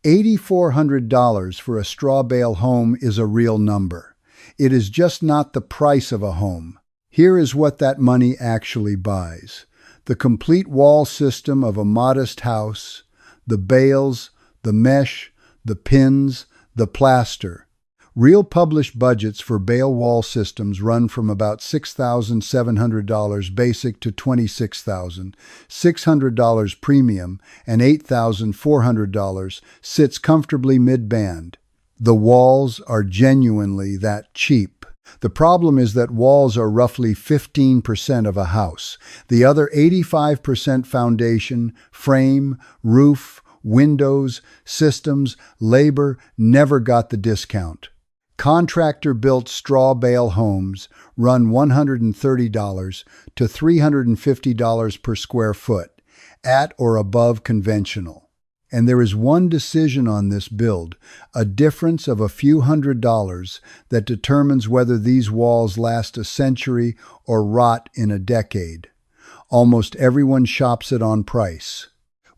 $8,400 for a straw bale home is a real number. It is just not the price of a home. Here is what that money actually buys: the complete wall system of a modest house, the bales, the mesh, the pins, the plaster. Real published budgets for bale wall systems run from about $6,700 basic to $26,600 premium, and $8,400 sits comfortably mid-band. The walls are genuinely that cheap. The problem is that walls are roughly 15% of a house. The other 85% foundation, frame, roof, windows, systems, labor never got the discount. Contractor-built straw bale homes run $130 to $350 per square foot, at or above conventional. And there is one decision on this build, a difference of a few $100s, that determines whether these walls last a century or rot in a decade. Almost everyone shops it on price.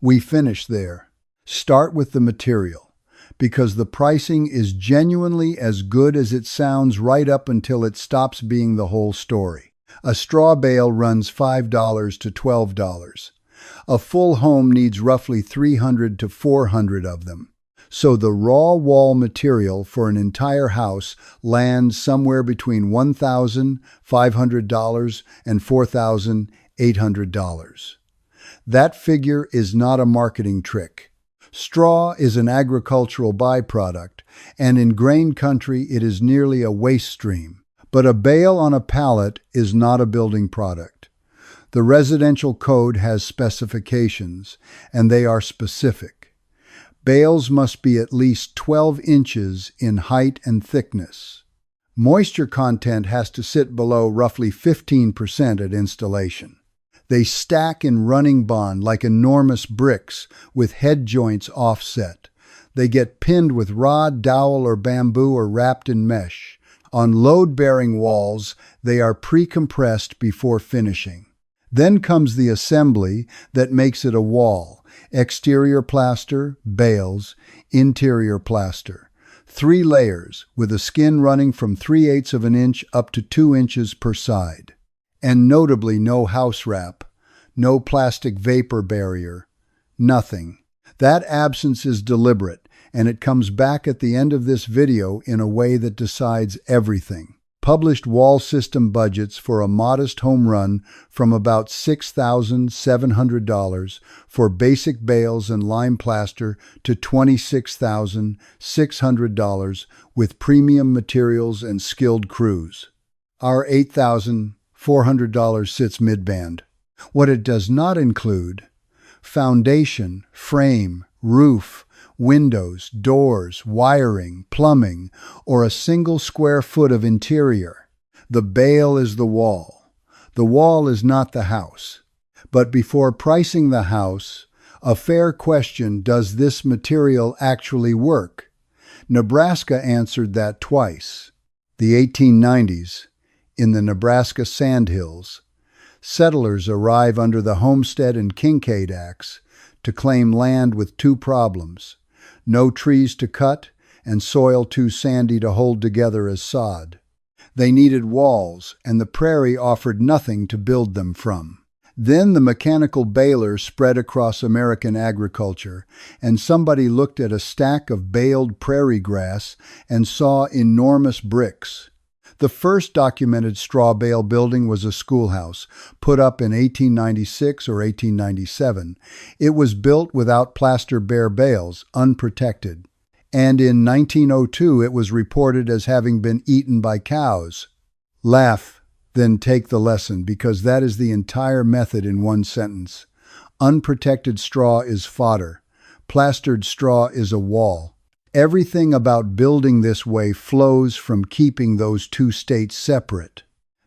We finish there. Start with the material, because the pricing is genuinely as good as it sounds right up until it stops being the whole story. A straw bale runs $5 to $12. A full home needs roughly 300 to 400 of them. So the raw wall material for an entire house lands somewhere between $1,500 and $4,800. That figure is not a marketing trick. Straw is an agricultural byproduct, and in grain country it is nearly a waste stream. But a bale on a pallet is not a building product. The residential code has specifications, and they are specific. Bales must be at least 12 inches in height and thickness. Moisture content has to sit below roughly 15% at installation. They stack in running bond like enormous bricks with head joints offset. They get pinned with rod, dowel, or bamboo, or wrapped in mesh. On load-bearing walls, they are pre-compressed before finishing. Then comes the assembly that makes it a wall: exterior plaster, bales, interior plaster. 3 layers, with a skin running from 3/8 of an inch up to 2 inches per side. And notably no house wrap, no plastic vapor barrier, nothing. That absence is deliberate, and it comes back at the end of this video in a way that decides everything. Published wall system budgets for a modest home run from about $6,700 for basic bales and lime plaster to $26,600 with premium materials and skilled crews. Our $8,400 sits mid-band. What it does not include: foundation, frame, roof, windows, doors, wiring, plumbing, or a single square foot of interior. The bale is the wall. The wall is not the house. But before pricing the house, a fair question: does this material actually work? Nebraska answered that twice. The 1890s, in the Nebraska Sandhills, settlers arrive under the Homestead and Kincaid Acts to claim land with 2 problems: no trees to cut and soil too sandy to hold together as sod. They needed walls, and the prairie offered nothing to build them from. Then the mechanical baler spread across American agriculture, and somebody looked at a stack of baled prairie grass and saw enormous bricks. The first documented straw bale building was a schoolhouse, put up in 1896 or 1897. It was built without plaster bare bales, unprotected. And in 1902 it was reported as having been eaten by cows. Laugh, then take the lesson, because that is the entire method in one sentence. Unprotected straw is fodder. Plastered straw is a wall. Everything about building this way flows from keeping those 2 states separate.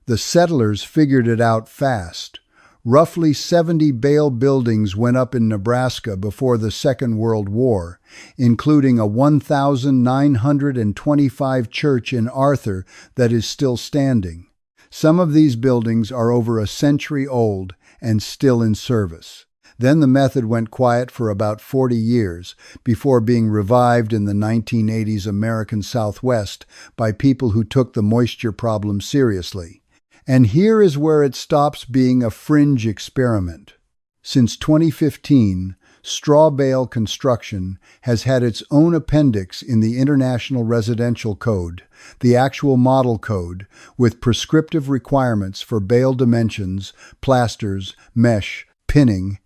The settlers figured it out fast. Roughly 70 bale buildings went up in Nebraska before the Second World War, including a 1,925 church in Arthur that is still standing. Some of these buildings are over a century old and still in service. Then the method went quiet for about 40 years before being revived in the 1980s American Southwest by people who took the moisture problem seriously. And here is where it stops being a fringe experiment. Since 2015, straw bale construction has had its own appendix in the International Residential Code, the actual model code, with prescriptive requirements for bale dimensions, plasters, mesh, pinning,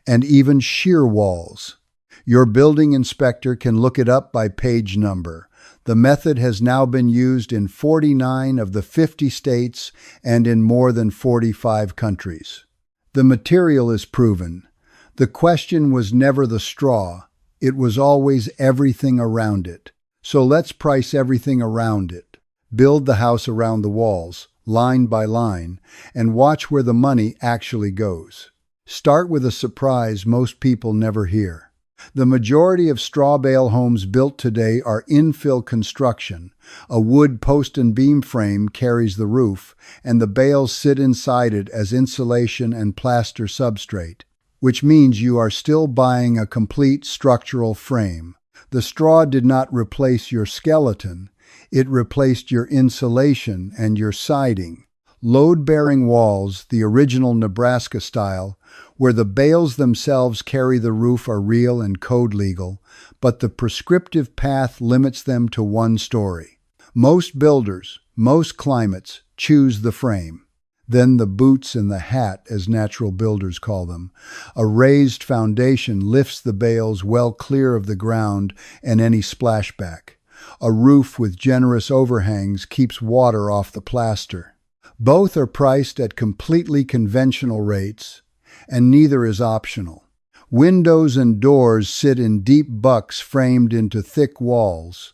and even shear walls. Your building inspector can look it up by page number. The method has now been used in 49 of the 50 states and in more than 45 countries. The material is proven. The question was never the straw. It was always everything around it. So let's price everything around it. Build the house around the walls, line by line, and watch where the money actually goes. Start with a surprise most people never hear. The majority of straw bale homes built today are infill construction. A wood post and beam frame carries the roof, and the bales sit inside it as insulation and plaster substrate, which means you are still buying a complete structural frame. The straw did not replace your skeleton. It replaced your insulation and your siding. Load-bearing walls, the original Nebraska style, where the bales themselves carry the roof, are real and code legal, but the prescriptive path limits them to one story. Most builders, most climates, choose the frame. Then the boots and the hat, as natural builders call them. A raised foundation lifts the bales well clear of the ground and any splashback. A roof with generous overhangs keeps water off the plaster. Both are priced at completely conventional rates, and neither is optional. Windows and doors sit in deep bucks framed into thick walls.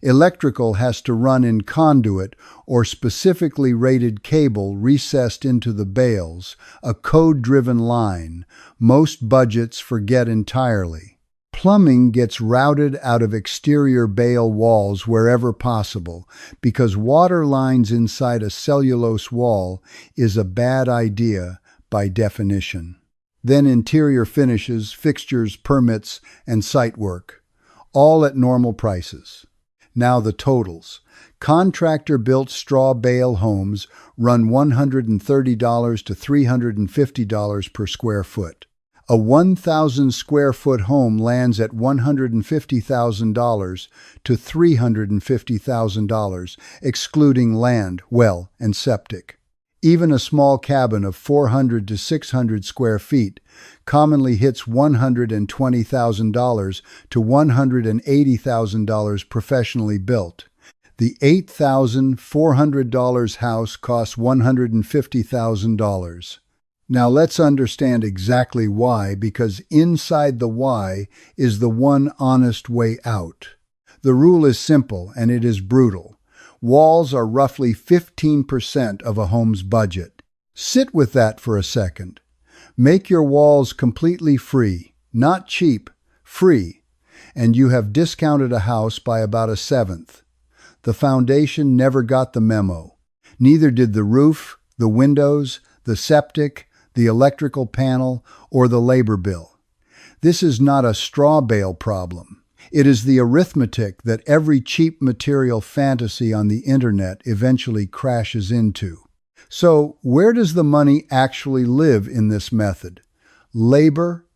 Electrical has to run in conduit or specifically rated cable recessed into the bales, a code-driven line most budgets forget entirely. Plumbing gets routed out of exterior bale walls wherever possible because water lines inside a cellulose wall is a bad idea by definition. Then interior finishes, fixtures, permits, and site work, all at normal prices. Now the totals. Contractor-built straw bale homes run $130 to $350 per square foot. A 1,000 square foot home lands at $150,000 to $350,000, excluding land, well, and septic. Even a small cabin of 400 to 600 square feet commonly hits $120,000 to $180,000 professionally built. The $8,400 house costs $150,000. Now let's understand exactly why, because inside the why is the one honest way out. The rule is simple and it is brutal. Walls are roughly 15% of a home's budget. Sit with that for a second. Make your walls completely free, not cheap, free, and you have discounted a house by about a seventh. The foundation never got the memo. Neither did the roof, the windows, the septic, the electrical panel, or the labor bill. This is not a straw bale problem. It is the arithmetic that every cheap material fantasy on the internet eventually crashes into. So, where does the money actually live in this method? Labor,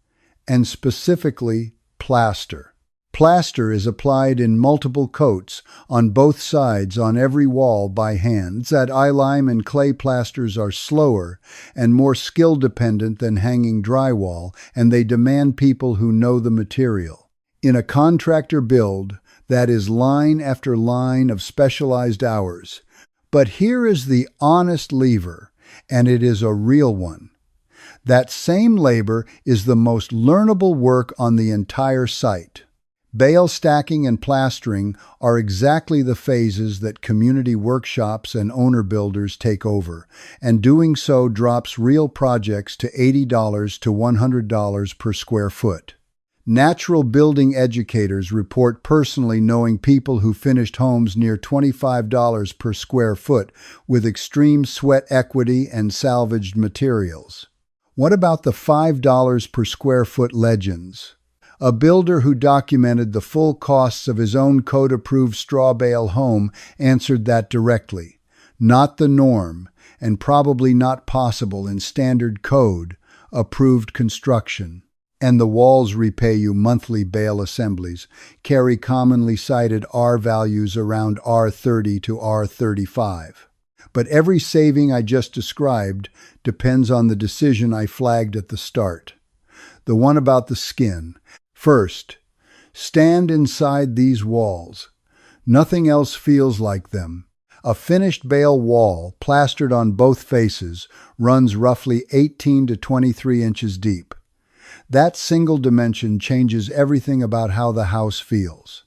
and specifically plaster. Plaster is applied in multiple coats on both sides on every wall by hand. That lime and clay plasters are slower and more skill-dependent than hanging drywall, and they demand people who know the material. In a contractor build, that is line after line of specialized hours. But here is the honest lever, and it is a real one. That same labor is the most learnable work on the entire site. Bale stacking and plastering are exactly the phases that community workshops and owner builders take over, and doing so drops real projects to $80 to $100 per square foot. Natural building educators report personally knowing people who finished homes near $25 per square foot with extreme sweat equity and salvaged materials. What about the $5 per square foot legends? A builder who documented the full costs of his own code-approved straw bale home answered that directly. Not the norm, and probably not possible in standard code-approved construction. And the walls repay you monthly bale assemblies carry commonly cited R values around R30 to R35. But every saving I just described depends on the decision I flagged at the start. The one about the skin. First, stand inside these walls. Nothing else feels like them. A finished bale wall, plastered on both faces, runs roughly 18 to 23 inches deep. That single dimension changes everything about how the house feels.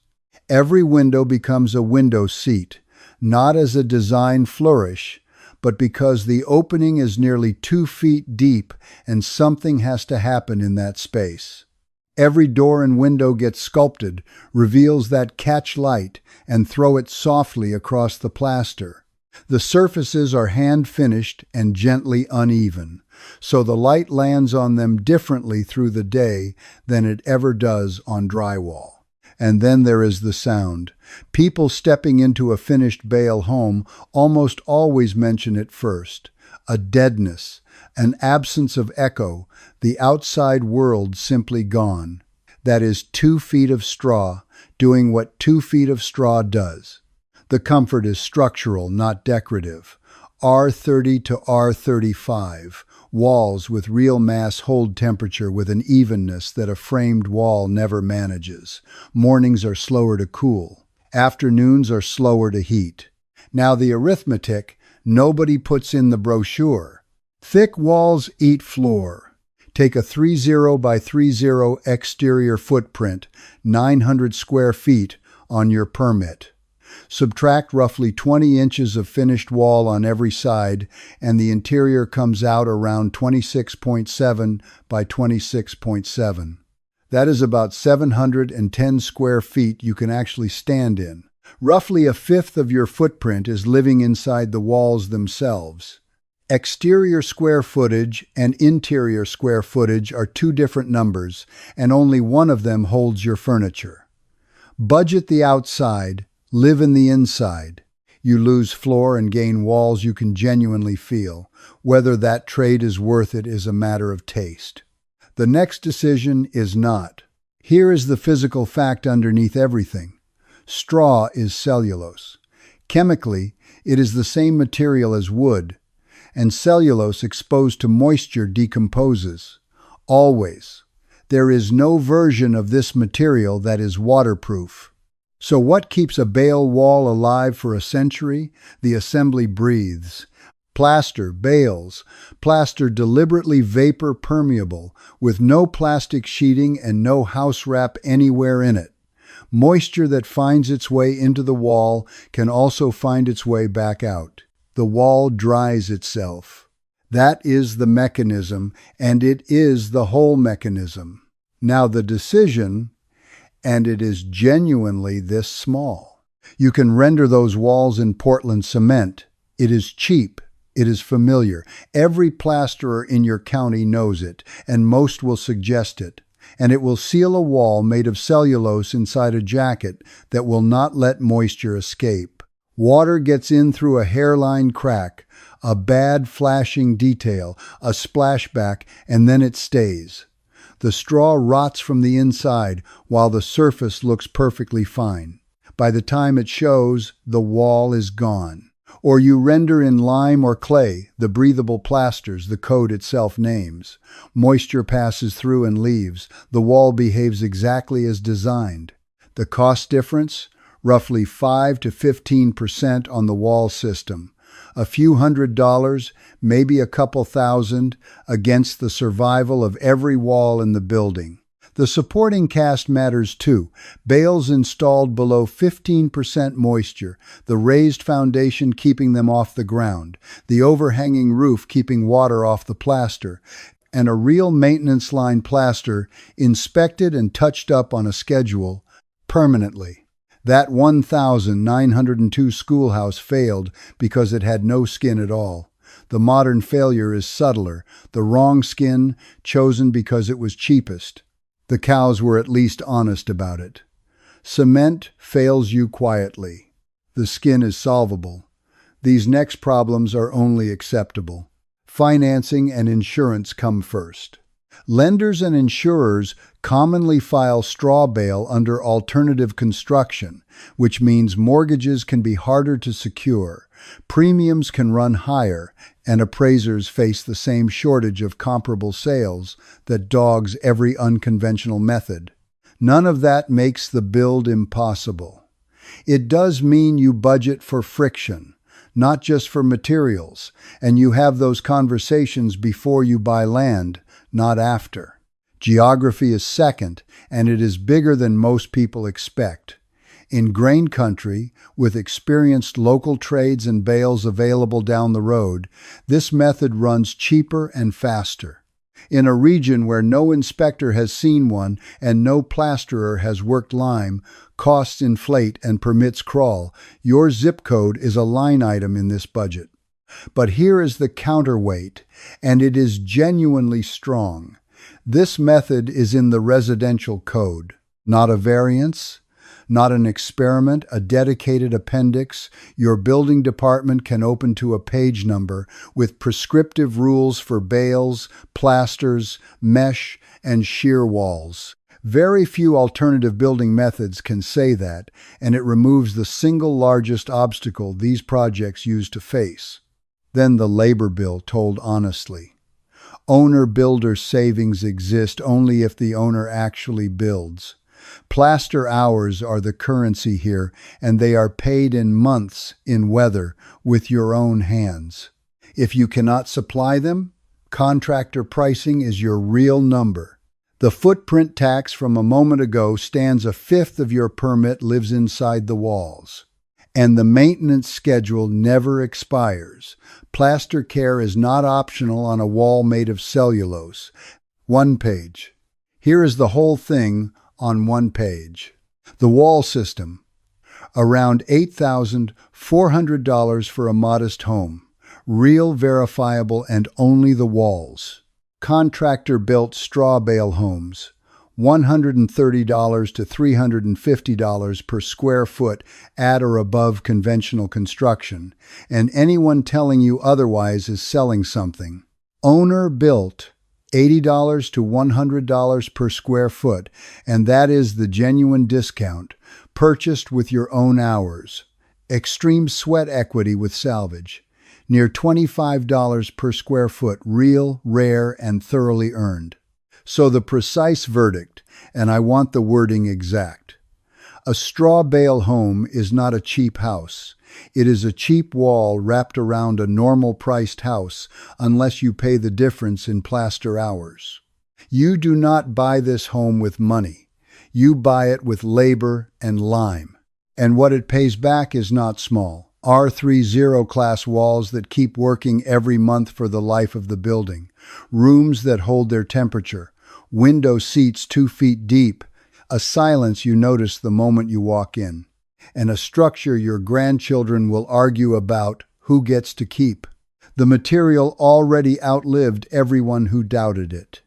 Every window becomes a window seat, not as a design flourish, but because the opening is nearly 2 feet deep and something has to happen in that space. Every door and window gets sculpted, reveals that catch light, and throw it softly across the plaster. The surfaces are hand-finished and gently uneven, so the light lands on them differently through the day than it ever does on drywall. And then there is the sound. People stepping into a finished bale home almost always mention it first. A deadness, an absence of echo, the outside world simply gone. That is 2 feet of straw, doing what 2 feet of straw does. The comfort is structural, not decorative. R30 to R35. Walls with real mass hold temperature with an evenness that a framed wall never manages. Mornings are slower to cool. Afternoons are slower to heat. Now the arithmetic nobody puts in the brochure. Thick walls eat floor. Take a 30 by 30 exterior footprint, 900 square feet, on your permit. Subtract roughly 20 inches of finished wall on every side, and the interior comes out around 26.7 by 26.7. That is about 710 square feet you can actually stand in. Roughly a fifth of your footprint is living inside the walls themselves. Exterior square footage and interior square footage are two different numbers, and only one of them holds your furniture. Budget the outside, live in the inside. You lose floor and gain walls you can genuinely feel. Whether that trade is worth it is a matter of taste. The next decision is not. Here is the physical fact underneath everything. Straw is cellulose. Chemically, it is the same material as wood, and cellulose exposed to moisture decomposes. Always. There is no version of this material that is waterproof. So what keeps a bale wall alive for a century? The assembly breathes. Plaster, bales, plaster deliberately vapor permeable, with no plastic sheeting and no house wrap anywhere in it. Moisture that finds its way into the wall can also find its way back out. The wall dries itself. That is the mechanism, and it is the whole mechanism. Now the decision, and it is genuinely this small. You can render those walls in Portland cement. It is cheap. It is familiar. Every plasterer in your county knows it, and most will suggest it. And it will seal a wall made of cellulose inside a jacket that will not let moisture escape. Water gets in through a hairline crack, a bad flashing detail, a splashback, and then it stays. The straw rots from the inside while the surface looks perfectly fine. By the time it shows, the wall is gone. Or you render in lime or clay, the breathable plasters the code itself names. Moisture passes through and leaves. The wall behaves exactly as designed. The cost difference? Roughly 5 to 15% on the wall system. A few $100s, maybe a couple thousand, against the survival of every wall in the building. The supporting cast matters too. Bales installed below 15% moisture, the raised foundation keeping them off the ground, the overhanging roof keeping water off the plaster, and a real maintenance line plaster inspected and touched up on a schedule permanently. That 1,902 schoolhouse failed because it had no skin at all. The modern failure is subtler. The wrong skin, chosen because it was cheapest. The cows were at least honest about it. Cement fails you quietly. The skin is solvable. These next problems are only acceptable. Financing and insurance come first. Lenders and insurers commonly file straw bale under alternative construction, which means mortgages can be harder to secure, premiums can run higher, and appraisers face the same shortage of comparable sales that dogs every unconventional method. None of that makes the build impossible. It does mean you budget for friction, not just for materials, and you have those conversations before you buy land, not after. Geography is second, and it is bigger than most people expect. In grain country, with experienced local trades and bales available down the road, this method runs cheaper and faster. In a region where no inspector has seen one and no plasterer has worked lime, costs inflate and permits crawl. Your zip code is a line item in this budget. But here is the counterweight, and it is genuinely strong. This method is in the residential code, not a variance, not an experiment, a dedicated appendix. Your building department can open to a page number with prescriptive rules for bales, plasters, mesh, and shear walls. Very few alternative building methods can say that, and it removes the single largest obstacle these projects use to face. Then the labor bill told honestly. Owner-builder savings exist only if the owner actually builds. Plaster hours are the currency here, and they are paid in months, in weather, with your own hands. If you cannot supply them, contractor pricing is your real number. The footprint tax from a moment ago stands a fifth of your permit lives inside the walls. And the maintenance schedule never expires. Plaster care is not optional on a wall made of cellulose. One page. Here is the whole thing on one page. The wall system. Around $8,400 for a modest home. Real, verifiable, and only the walls. Contractor-built straw bale homes. $130 to $350 per square foot at or above conventional construction, and anyone telling you otherwise is selling something. Owner-built, $80 to $100 per square foot, and that is the genuine discount, purchased with your own hours. Extreme sweat equity with salvage. Near $25 per square foot, real, rare, and thoroughly earned. So the precise verdict, and I want the wording exact. A straw bale home is not a cheap house. It is a cheap wall wrapped around a normal-priced house unless you pay the difference in plaster hours. You do not buy this home with money. You buy it with labor and lime. And what it pays back is not small. R30 class walls that keep working every month for the life of the building. Rooms that hold their temperature. Window seats 2 feet deep. A silence you notice the moment you walk in. And a structure your grandchildren will argue about who gets to keep. The material already outlived everyone who doubted it.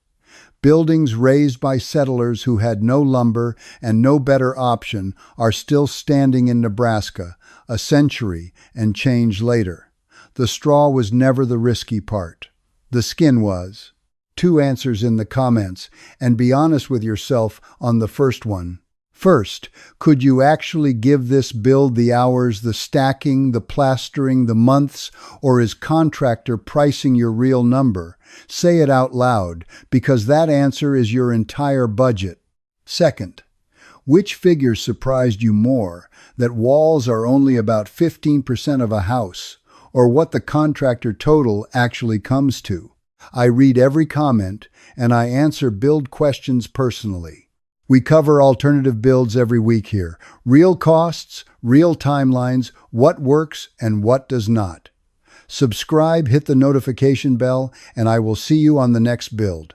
Buildings raised by settlers who had no lumber and no better option are still standing in Nebraska, a century and change later. The straw was never the risky part. The skin was. 2 answers in the comments, and be honest with yourself on the first one. First, could you actually give this build the hours, the stacking, the plastering, the months, or is contractor pricing your real number? Say it out loud, because that answer is your entire budget. Second, which figure surprised you more, that walls are only about 15% of a house, or what the contractor total actually comes to? I read every comment, and I answer build questions personally. We cover alternative builds every week here. Real costs, real timelines, what works and what does not. Subscribe, hit the notification bell, and I will see you on the next build.